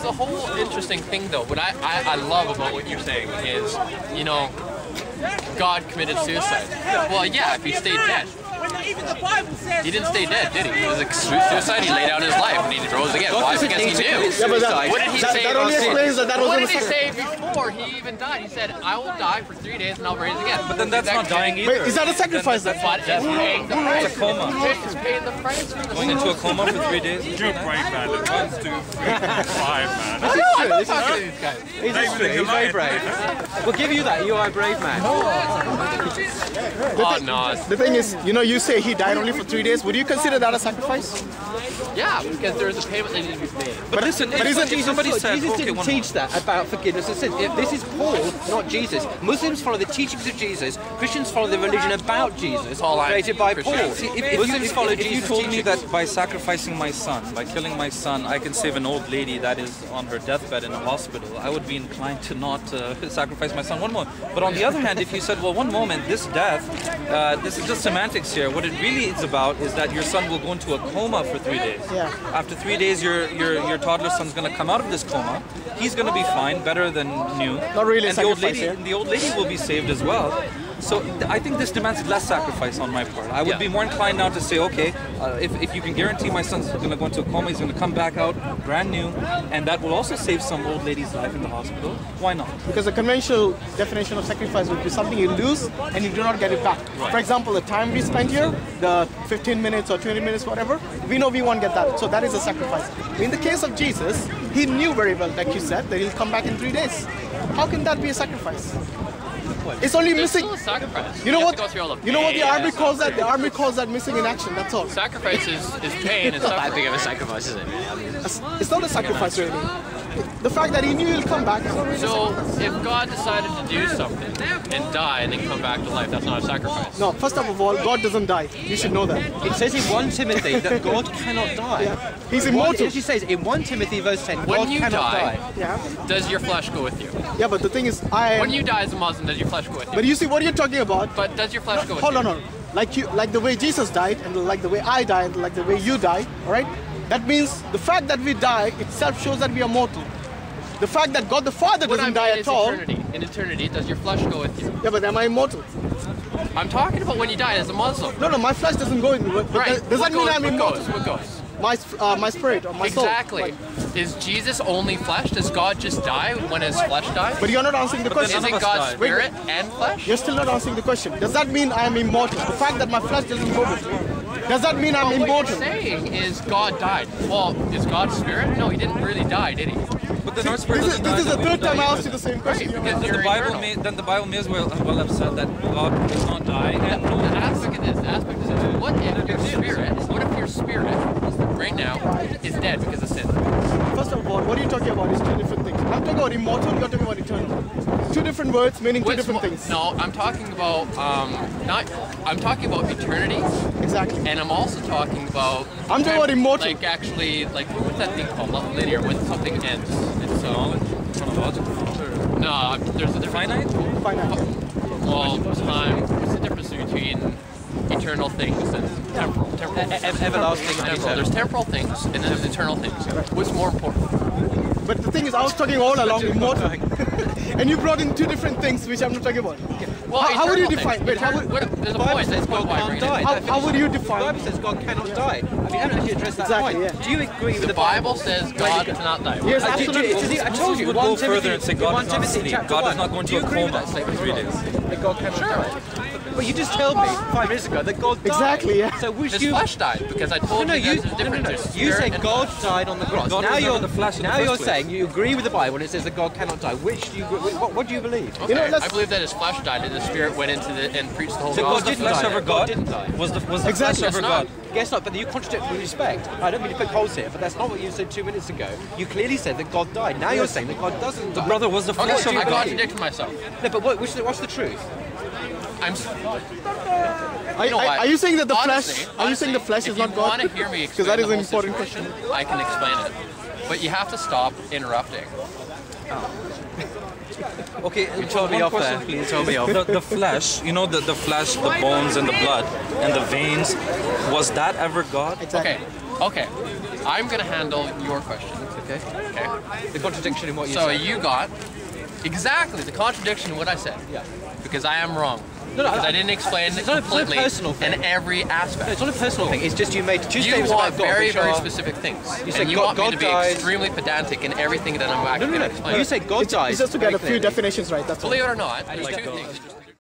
a whole interesting thing though. What I love about what you're saying is, you know, God committed suicide. Well, yeah, if he stayed dead. He didn't stay dead, did he? It was a suicide. He laid out his life and he rose again. Why? Because he knew. Yeah, but What did he say? That only explains that What was did he say before he even died? He said, "I will die for 3 days and I'll rise again." But then that's not dying either. Wait, is that a sacrifice? But it's paying the price. It's a coma. It's paying the price for the Going into a coma for 3 days. You're brave, man. 1, 2, 3, 5, man. I don't talk to these guys. He's very brave. We'll give you that. You are a brave man. Oh, no. The thing is, you know, you say he died only for 3 days. Would you consider that a sacrifice? Yeah, because there's a payment that needs to be made. But listen, but isn't if somebody said, Jesus okay, didn't teach that about forgiveness of sin. This is Paul, not Jesus. Muslims follow the teachings of Jesus. Christians follow the religion about Jesus, created by Paul. See, if you told me that by sacrificing my son, by killing my son, I can save an old lady that is on her deathbed in a hospital, I would be inclined to not sacrifice my son one moment. But on the other hand, if you said, well, one moment, this death, this is just semantics here. What it really is about is that your son will go into a coma for 3 days. Yeah. After 3 days, your toddler son's going to come out of this coma. He's going to be fine, better than new. Not really a and sacrifice, the old lady will be saved as well. So I think this demands less sacrifice on my part. I would be more inclined now to say, okay, if you can guarantee my son's going to go into a coma, he's going to come back out brand new, and that will also save some old lady's life in the hospital, why not? Because the conventional definition of sacrifice would be something you lose and you do not get it back. Right. For example, the time we spent here, the 15 minutes or 20 minutes, whatever, we know we won't get that. So that is a sacrifice. In the case of Jesus, he knew very well, like you said, that he'll come back in 3 days. How can that be a sacrifice? It's only There's missing. still a sacrifice. You know what? have to go through all the You know what the pain army and calls that? suffering. The army calls that missing in action. That's all. Sacrifice is pain and It's not that suffering. big of a sacrifice, is it? It's not a sacrifice, really. The fact that he knew he'll come back is not really a So sacrifice. if God decided to do something and die and then come back to life, that's not a sacrifice. No, first of all, God doesn't die. You should know that. It says in 1 Timothy that God cannot die. He's immortal. It actually says in 1 Timothy verse 10, When God you cannot die, die. Yeah. does your flesh go with you? Yeah, but the thing is, When you die as a Muslim, does your flesh go with you? But you see what you're talking about. But does your flesh go with Hold you? on. Like the way Jesus died, and like the way I died, and like the way you die. All right. That means the fact that we die itself shows that we are mortal. The fact that God the Father What I doesn't mean die is at all. eternity. In eternity, does your flesh go with you? Yeah, but am I immortal? I'm talking about when you die as a Muslim. No, my flesh doesn't go in. But Right. Does What that mean goes? I'm What immortal? goes? What goes? My spirit or my soul. Exactly. Like, Is Jesus only flesh? Does God just die when his flesh dies? but you're not answering the question. Isn't of us God die. spirit and flesh? You're still not answering the question. Does that mean I am immortal? The fact that my flesh doesn't go with me. Does that mean I'm What you're immortal? saying is God died. Well, is God spirit? No, he didn't really die, did he? But then our spirit doesn't die. This is the then we third time I die asked you the same question. Right, You're because not- you're eternal. then the Bible may as well have said that God does not die and The knows. aspect of this, what if your spirit right now is dead because of sin? First of all, what are you talking about is two different things. I'm talking about immortal, you're talking about eternal. Two different words meaning two different things. No, I'm talking about I'm talking about eternity, Exactly. and I'm also talking about I'm talking about immortal. Like actually, like what's that thing called? Not linear, when something ends. It's Chronological. no, there's a difference. Finite? Finite. Well, time. What's the difference between eternal things and temporal? Everlasting and Temporal. eternal. There's temporal things and then there's eternal things. What's more important? But the thing is, I was talking all along immortal. And you brought in two different things which I'm not talking about. Well, How would you eternal define? things. Wait, how would, There's a The Bible point. says That's God why I can't bring it die. in. how would you The define? Bible says God cannot die. I mean, haven't actually addressed that Exactly, point. yeah. Do you agree with The Bible says God cannot die. Yes, I absolutely. told you, would 1 go Timothy, further and say in God 1 does not Timothy sleep. chapter God does 1. not go into Do you a agree with coma that for statement? 3 days. That God cannot die. But you just told me 5 minutes ago that God died. Exactly, yeah. So which His do you... flesh died because I told No, you there's a difference. There's You spirit say and God flesh. died on the cross. God now was you're never the flesh in the now first you're place. saying you agree with the Bible when it says that God cannot die. Which do you what do you believe? Okay, You know, let's- I believe that his flesh died and the spirit went into the and preached the whole So Was God gospel. the didn't flesh die. ever God God? didn't die. Was the Exactly. flesh ever It's God? not. Guess not, but you contradict with respect. I don't mean to pick holes here, but that's not what you said 2 minutes ago. You clearly said that God died. Now you're saying that God doesn't die. Brother, was the Okay, flesh so ever I God? contradicted myself. No, but what's the truth? I'm. Are you saying that the Honestly, flesh? Are you saying the flesh is not If you want God? to hear me Because explain that is the an whole important situation, question. I can explain it. But you have to stop interrupting. Okay, You told me one off question, there. please. You told me off. The flesh, you know, the flesh, the bones and the blood and the veins, was that ever God? Exactly. Okay, I'm gonna handle your question. Okay. Okay. The contradiction in what you So said. you got exactly the contradiction in what I said. Yeah. Because I am wrong. No, because I didn't explain it it's not a completely personal thing. in every aspect. No, it's not a personal thing. It's just you made two You statements want about God, very, which very are- specific things. You said and you God- want me God to be died- extremely pedantic in everything that I'm actually No. going to explain. You said God dies. It's just to get very a few clearly. definitions right. That's all. Believe it or not, there's like two God. things.